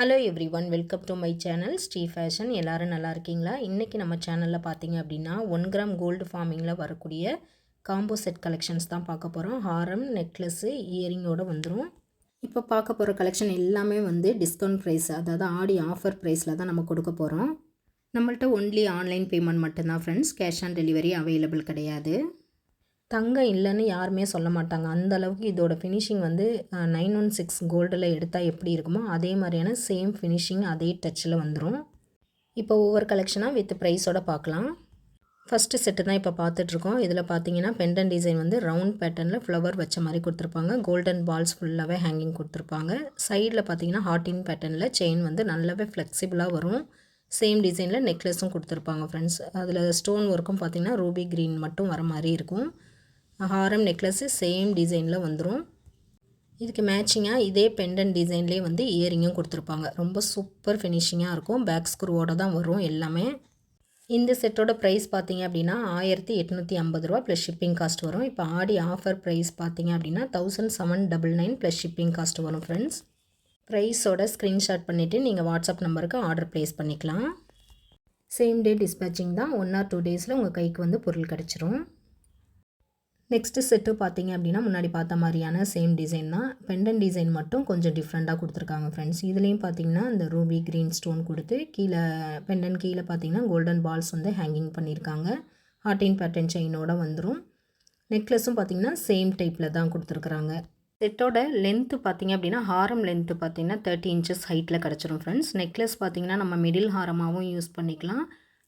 Hello everyone, welcome to my channel Sri fashion. எல்லோரும் நல்லா இருக்கீங்களா? இன்றைக்கி நம்ம சேனலில் பார்த்தீங்க அப்படின்னா 1 கிராம் கோல்டு ஃபார்மிங்கில் வரக்கூடிய காம்போ செட் கலெக்ஷன்ஸ் தான் பார்க்க போகிறோம். ஹாரம், நெக்லஸ்ஸு, இயரிங்கோடு வந்துடும். இப்போ பார்க்க போகிற கலெக்ஷன் எல்லாமே டிஸ்கவுண்ட் ப்ரைஸ், அதாவது ஆடி ஆஃபர் ப்ரைஸில் தான் நம்ம கொடுக்க போகிறோம். நம்மள்ட்ட ஒன்லி ஆன்லைன் பேமெண்ட் மட்டும்தான் friends, cash on delivery available கிடையாது. தங்கம் இல்லைன்னு யாருமே சொல்ல மாட்டாங்க. அந்த அளவுக்கு இதோட ஃபினிஷிங் 916 கோல்டில் எடுத்தால் எப்படி இருக்குமோ அதே மாதிரியான சேம் ஃபினிஷிங் அதே டச்சில் வந்துடும். இப்போ ஒவ்வொரு கலெக்ஷனாக வித் ப்ரைஸோட பார்க்கலாம். ஃபஸ்ட்டு செட்டு தான் இப்போ பார்த்துட்ருக்கோம். இதில் பார்த்தீங்கன்னா பெண்டன் டிசைன் ரவுண்ட் பேட்டர்னில் ஃப்ளவர் வச்ச மாதிரி கொடுத்துருப்பாங்க. கோல்டன் பால்ஸ் ஃபுல்லாகவே ஹேங்கிங் கொடுத்துருப்பாங்க. சைடில் பார்த்தீங்கன்னா ஹார்டின் பேட்டர்னில் செயின் நல்லாவே ஃப்ளெக்சிபிளாக வரும். சேம் டிசைனில் நெக்லஸும் கொடுத்துருப்பாங்க ஃப்ரெண்ட்ஸ். அதில் ஸ்டோன் ஒர்க்கும் பார்த்தீங்கன்னா ரூபி க்ரீன் மட்டும் வர மாதிரி இருக்கும். ஹாரம் நெக்லஸ்ஸு சேம் டிசைனில் வந்துடும். இதுக்கு மேட்சிங்காக இதே பெண்டன் டிசைன்லேயே இயரிங்கும் கொடுத்துருப்பாங்க. ரொம்ப சூப்பர் ஃபினிஷிங்காக இருக்கும். பேக் ஸ்க்ரூவோடு தான் வரும் எல்லாமே. இந்த செட்டோட ப்ரைஸ் பார்த்தீங்க அப்படின்னா 1850 ரூபா ப்ளஸ் ஷிப்பிங் காஸ்ட் வரும். இப்போ ஆடி ஆஃபர் ப்ரைஸ் பார்த்தீங்க அப்படின்னா 1799 ப்ளஸ் ஷிப்பிங் காஸ்ட் வரும் ஃப்ரெண்ட்ஸ். ப்ரைஸோட ஸ்க்ரீன்ஷாட் பண்ணிவிட்டு நீங்கள் வாட்ஸ்அப் நம்பருக்கு ஆர்டர் ப்ளேஸ் பண்ணிக்கலாம். சேம் டே டிஸ்பேச்சிங் தான். 1 or 2 டேஸில் உங்கள் கைக்கு பொருள் கிடச்சிரும். நெக்ஸ்ட்டு செட்டு பார்த்தீங்க அப்படின்னா முன்னாடி பார்த்த மாதிரியான சேம் டிசைன் தான். பெண்டன் டிசைன் மட்டும் கொஞ்சம் டிஃப்ரெண்ட்டாக கொடுத்துருக்காங்க ஃப்ரெண்ட்ஸ். இதுலேயும் பார்த்தீங்கன்னா இந்த ரூபி க்ரீன் ஸ்டோன் கொடுத்து கீழே பெண்டன் கீழே பார்த்தீங்கன்னா கோல்டன் பால்ஸ் ஹேங்கிங் பண்ணியிருக்காங்க. ஹார்டின் பேட்டர்ன் செயினோட வந்துடும். நெக்லஸும் பார்த்தீங்கன்னா சேம் டைப்பில் தான் கொடுத்துருக்குறாங்க. செட்டோட லென்த்து பார்த்தீங்க அப்படின்னா ஹாரம் லென்த்து பார்த்தீங்கன்னா 30 inches ஹைட்டில் கிடச்சிரும் ஃப்ரெண்ட்ஸ். நெக்லஸ் பார்த்தீங்கன்னா நம்ம மிடில் ஹாரமாகவும் யூஸ் பண்ணிக்கலாம்.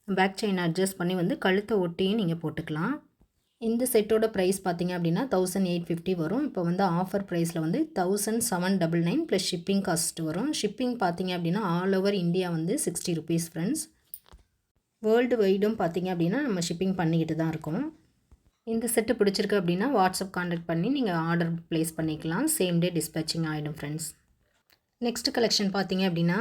பேக் செயின் அட்ஜஸ்ட் பண்ணி கழுத்தை ஒட்டியும் நீங்கள் போட்டுக்கலாம். இந்த செட்டோட ப்ரைஸ் பார்த்தீங்க அப்படின்னா 1850 வரும். இப்போ ஆஃபர் ப்ரைஸில் 1799 ப்ளஸ் ஷிப்பிங் காஸ்ட் வரும். ஷிப்பிங் பார்த்தீங்க அப்படின்னா all over India 60 rupees friends. World வைடும் பார்த்தீங்க அப்படின்னா நம்ம ஷிப்பிங் பண்ணிக்கிட்டு தான் இருக்கோம். இந்த செட்டு பிடிச்சிருக்கு அப்படின்னா வாட்ஸ்அப் கான்டாக்ட் பண்ணி நீங்கள் ஆர்டர் ப்ளேஸ் பண்ணிக்கலாம். சேம் டே டிஸ்பேச்சிங் ஆகிடும் ஃப்ரெண்ட்ஸ். நெக்ஸ்ட் கலெக்ஷன் பார்த்தீங்க அப்படின்னா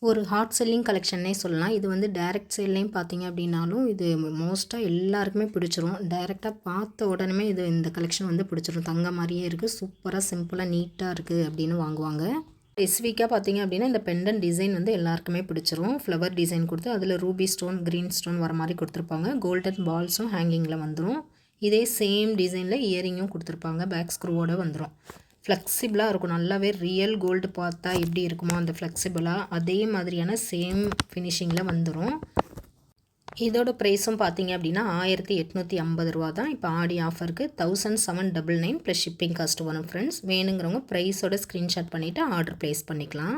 ஒரு ஹாட் செல்லிங் கலெக்ஷன்னே சொல்லலாம். இது டைரக்ட் சேல்லையும் பார்த்தீங்க அப்படின்னாலும் இது மோஸ்ட்டாக எல்லாருக்குமே பிடிச்சிரும். டைரெக்டாக பார்த்த உடனே இந்த கலெக்ஷன் பிடிச்சிரும். தங்க மாதிரியே இருக்குது, சூப்பராக சிம்பிளாக நீட்டாக இருக்குது அப்படின்னு வாங்குவாங்க. ஸ்பெசிஃபிக்காக பார்த்தீங்க அப்படின்னா இந்த பெண்டன் டிசைன் எல்லாருக்குமே பிடிச்சிரும். ஃப்ளவர் டிசைன் கொடுத்து அதில் ரூபி ஸ்டோன், க்ரீன் ஸ்டோன் வர மாதிரி கொடுத்துருப்பாங்க. கோல்டன் பால்ஸும் ஹேங்கிங்கில் வந்துடும். இதே சேம் டிசைனில் இயரிங்கும் கொடுத்துருப்பாங்க. பேக் ஸ்க்ரூவோடு வந்துடும். ஃப்ளெக்சிபிளாக இருக்கும். நல்லாவே ரியல் கோல்டு பார்த்தா எப்படி இருக்குமோ அந்த ஃப்ளெக்சிபிளாக அதே மாதிரியான சேம் ஃபினிஷிங்கில் வந்துடும். இதோட ப்ரைஸும் பார்த்தீங்க அப்படின்னா 1850 ரூபா தான். இப்போ ஆடி ஆஃபருக்கு 1799 ப்ளஸ் ஷிப்பிங் காஸ்ட் வரும் ஃப்ரெண்ட்ஸ். வேணுங்கிறவங்க ப்ரைஸோட ஸ்க்ரீன்ஷாட் பண்ணிவிட்டு ஆர்டர் ப்ளேஸ் பண்ணிக்கலாம்.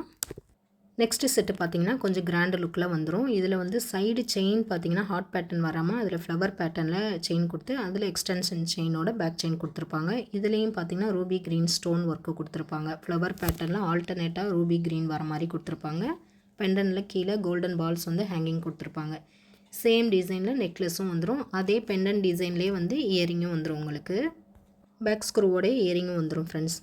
நெக்ஸ்ட்டு செட்டு பார்த்தீங்கன்னா கொஞ்சம் கிராண்ட் லுக்கில் வந்துடும். இதில் சைடு செயின் பார்த்தீங்கன்னா ஹார்ட் பேட்டர்ன் வராமல் அதில் ஃப்ளவர் பேட்டர்னில் செயின் கொடுத்து அதில் எக்ஸ்டென்ஷன் செயினோட பேக் செயின் கொடுத்துருப்பாங்க. இதுலேயும் பார்த்தீங்கன்னா ரூபி க்ரீன் ஸ்டோன் ஒர்க்கு கொடுத்துருப்பாங்க. ஃப்ளவர் பேட்டர்னில் ஆல்டர்னேட்டாக ரூபி க்ரீன் வர மாதிரி கொடுத்துருப்பாங்க. பெண்டனில் கீழே கோல்டன் பால்ஸ் ஹேங்கிங் கொடுத்துருப்பாங்க. சேம் டிசைனில் நெக்லஸும் வந்துடும். அதே பெண்டன் டிசைன்லேயே இயரிங்கும் வந்துடும். உங்களுக்கு பேக் ஸ்க்ரூவோட இயரிங்கும் வந்துடும் ஃப்ரெண்ட்ஸ்.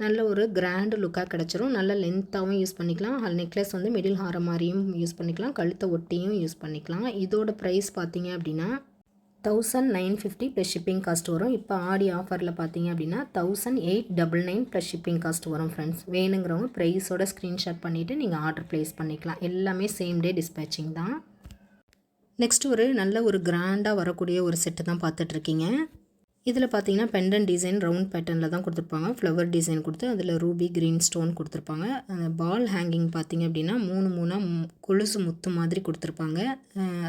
நல்ல ஒரு கிராண்டு லுக்காக கிடச்சிரும். நல்ல லென்த்தாகவும் யூஸ் பண்ணிக்கலாம். நெக்லஸ் மிடில் ஹாரம் மாதிரியும் யூஸ் பண்ணிக்கலாம். கழுத்தை ஒட்டியும் யூஸ் பண்ணிக்கலாம். இதோட ப்ரைஸ் பார்த்தீங்க அப்படின்னா 1950 ப்ளஸ் ஷிப்பிங் காஸ்ட் வரும். இப்போ ஆடி ஆஃபரில் பார்த்தீங்க அப்படின்னா 1899 ப்ளஸ் ஷிப்பிங் காஸ்ட் வரும் ஃப்ரெண்ட்ஸ். வேணுங்கிறவங்க ப்ரைஸோட ஸ்க்ரீன்ஷாட் பண்ணிவிட்டு நீங்கள் ஆர்டர் ப்ளேஸ் பண்ணிக்கலாம். எல்லாமே சேம் டே டிஸ்பேச்சிங் தான். நெக்ஸ்ட் நல்ல ஒரு கிராண்டாக வரக்கூடிய ஒரு செட்டு தான் பார்த்துட்ருக்கீங்க. இதில் பார்த்தீங்கன்னா பெண்டன் டிசைன் ரவுண்ட் பேட்டர்னில் தான் கொடுத்துருப்பாங்க. ஃப்ளவர் டிசைன் கொடுத்து அதில் ரூபி க்ரீன் ஸ்டோன் கொடுத்துருப்பாங்க. அந்த பால் ஹேங்கிங் பார்த்தீங்க அப்படின்னா 3 கொலுசு முத்து மாதிரி கொடுத்துருப்பாங்க.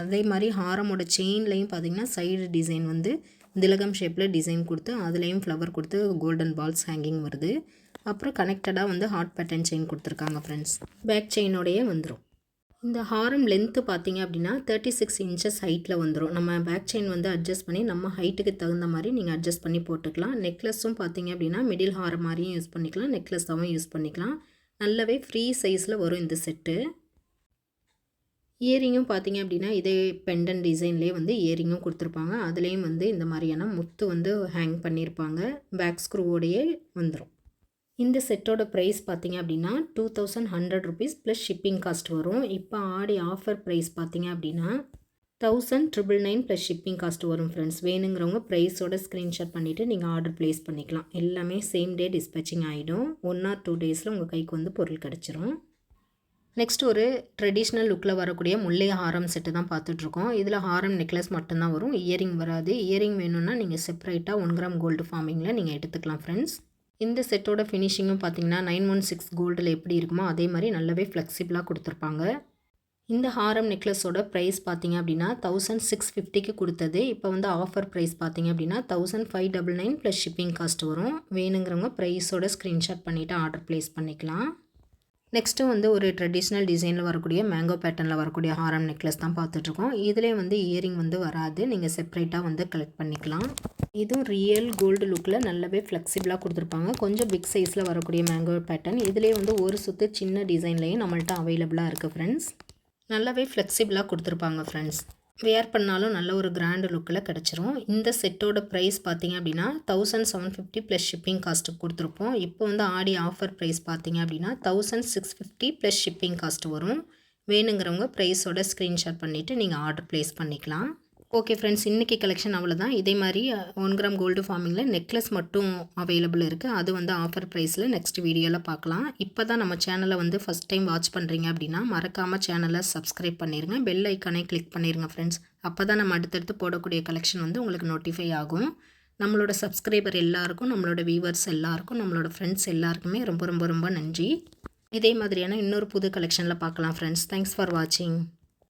அதே மாதிரி ஹாரமோட செயின்லேயும் பார்த்தீங்கன்னா சைடு டிசைன் திலகம் ஷேப்பில் டிசைன் கொடுத்து அதுலேயும் ஃப்ளவர் கொடுத்து கோல்டன் பால்ஸ் ஹேங்கிங் வருது. அப்புறம் கனெக்டடாக ஹார்ட் பேட்டர்ன் செயின் கொடுத்துருக்காங்க ஃப்ரெண்ட்ஸ். பேக் செயினோடையே வந்துடும். இந்த ஹாரம் லென்த்து பார்த்தீங்க அப்படின்னா 36 inches ஹைட்டில் வந்துடும். நம்ம பேக் செயின் அட்ஜஸ்ட் பண்ணி நம்ம ஹைட்டுக்கு தகுந்த மாதிரி நீங்கள் அட்ஜஸ்ட் பண்ணி போட்டுக்கலாம். நெக்லஸும் பார்த்தீங்க அப்படின்னா மிடில் ஹாரம் மாதிரியும் யூஸ் பண்ணிக்கலாம், நெக்லஸாகவும் யூஸ் பண்ணிக்கலாம். நல்லாவே ஃப்ரீ சைஸில் வரும் இந்த செட்டு. இயரிங்கும் பார்த்தீங்க அப்படின்னா இதே பெண்டன் டிசைன்லேயே இயரிங்கும் கொடுத்துருப்பாங்க. அதுலேயும் இந்த மாதிரியான முத்து ஹேங் பண்ணியிருப்பாங்க. பேக் ஸ்க்ரூவோடையே வந்துடும். இந்த செட்டோட ப்ரைஸ் பார்த்தீங்க அப்படின்னா 2100 ருபீஸ் ப்ளஸ் ஷிப்பிங் காஸ்ட் வரும். இப்போ ஆடி ஆஃபர் ப்ரைஸ் பார்த்தீங்க அப்படின்னா 1999 ப்ளஸ் ஷிப்பிங் காஸ்ட் வரும் ஃப்ரெண்ட்ஸ். வேணுங்கிறவங்க ப்ரைஸோட ஸ்க்ரீன்ஷாட் பண்ணிவிட்டு நீங்கள் ஆர்டர் ப்ளேஸ் பண்ணிக்கலாம். எல்லாமே சேம் டே டிஸ்பேச்சிங் ஆகிடும். 1 or 2 டேஸில் உங்கள் கைக்கு பொருள் கிடச்சிரும். நெக்ஸ்ட் ஒரு ட்ரெடிஷ்னல் லுக்கில் வரக்கூடிய முல்லை ஹாரம் செட்டு தான் பார்த்துட்ருக்கோம். இதில் ஹாரம் நெக்லஸ் மட்டும்தான் வரும், இயரிங் வராது. இயரிங் வேணும்னா நீங்கள் செப்பரேட்டாக 1 கிராம் கோல்டு ஃபார்மிங்கில் நீங்கள் எடுத்துக்கலாம் ஃப்ரெண்ட்ஸ். இந்த செட்டோட ஃபினிஷிங்கும் பார்த்தீங்கன்னா 916 கோல்டில் எப்படி இருக்குமோ அதே மாதிரி நல்லாவே ஃப்ளெக்சிபிளாக கொடுத்துருப்பாங்க. இந்த ஹாரம் நெக்லஸோட ப்ரைஸ் பார்த்தீங்க அப்படின்னா 1650க்கு கொடுத்தது. இப்போ வந்து ஆஃபர் ப்ரைஸ் பார்த்தீங்க அப்படின்னா 1599 ப்ளஸ் ஷிப்பிங் காஸ்ட் வரும். வேணுங்கிறவங்க ப்ரைஸோட ஸ்க்ரீன்ஷாட் பண்ணிவிட்டு ஆர்டர் ப்ளேஸ் பண்ணிக்கலாம். நெக்ஸ்ட்டு வந்து ஒரு ட்ரெடிஷ்னல் டிசைனில் வரக்கூடிய மேங்கோ பேட்டர்னில் வரக்கூடிய ஹாரம் நெக்லஸ் தான் பார்த்துட்ருக்கோம். இதிலே வந்து இயரிங் வந்து வராது, நீங்கள் செப்பரேட்டாக வந்து கலெக்ட் பண்ணிக்கலாம். இதுவும் ரியல் கோல்டு லுக்கில் நல்லாவே ஃப்ளெக்சிபிளாக கொடுத்துருப்பாங்க. கொஞ்சம் பிக் சைஸில் வரக்கூடிய மேங்கோ பேட்டர்ன். இதிலே வந்து ஒரு சுற்று சின்ன டிசைன்லேயும் நம்மள்ட்ட அவைலபிளாக இருக்குது ஃப்ரெண்ட்ஸ். நல்லாவே ஃப்ளெக்சிபிளாக கொடுத்துருப்பாங்க ஃப்ரெண்ட்ஸ். வேர் பண்ணாலும் நல்ல ஒரு கிராண்டு லுக்கில் கிடச்சிரும். இந்த செட்டோட ப்ரைஸ் பார்த்தீங்க அப்படின்னா 1750 ப்ளஸ் ஷிப்பிங் காஸ்ட்டு கொடுத்துருப்போம். இப்போ வந்து ஆடி ஆஃபர் ப்ரைஸ் பார்த்தீங்க அப்படின்னா 1650 ப்ளஸ் ஷிப்பிங் காஸ்ட் வரும். வேணுங்கிறவங்க ப்ரைஸோட ஸ்க்ரீன்ஷாட் பண்ணிவிட்டு நீங்கள் ஆர்டர் ப்ளேஸ் பண்ணிக்கலாம். ஓகே ஃப்ரெண்ட்ஸ், இன்றைக்கி கலெக்ஷன் அவ்வளோதான். இதே மாதிரி 1 கிராம் கோல்டு ஃபார்மிங்கில் நெக்லஸ் மட்டும் அவைலபிள் இருக்குது. அது வந்து ஆஃபர் ப்ரைஸில் நெக்ஸ்ட் வீடியோவில் பார்க்கலாம். இப்போ தான் நம்ம சேனலை வந்து ஃபஸ்ட் டைம் வாட்ச் பண்ணுறீங்க அப்படின்னா மறக்காமல் சேனலை சப்ஸ்கிரைப் பண்ணிடுங்க, பெல் ஐக்கானே கிளிக் பண்ணிடுங்க ஃப்ரெண்ட்ஸ். அப்போ தான் நம்ம அடுத்தடுத்து போடக்கூடிய கலெக்ஷன் வந்து உங்களுக்கு நோட்டிஃபை ஆகும். நம்மளோட சப்ஸ்கிரைபர் எல்லாருக்கும், நம்மளோட வியூவர்ஸ் எல்லாருக்கும், நம்மளோட ஃப்ரெண்ட்ஸ் எல்லாருக்குமே ரொம்ப ரொம்ப ரொம்ப நன்றி. இதே மாதிரியான இன்னொரு புது கலெக்ஷனில் பார்க்கலாம் ஃப்ரெண்ட்ஸ். தேங்க்ஸ் ஃபார் வாட்சிங்.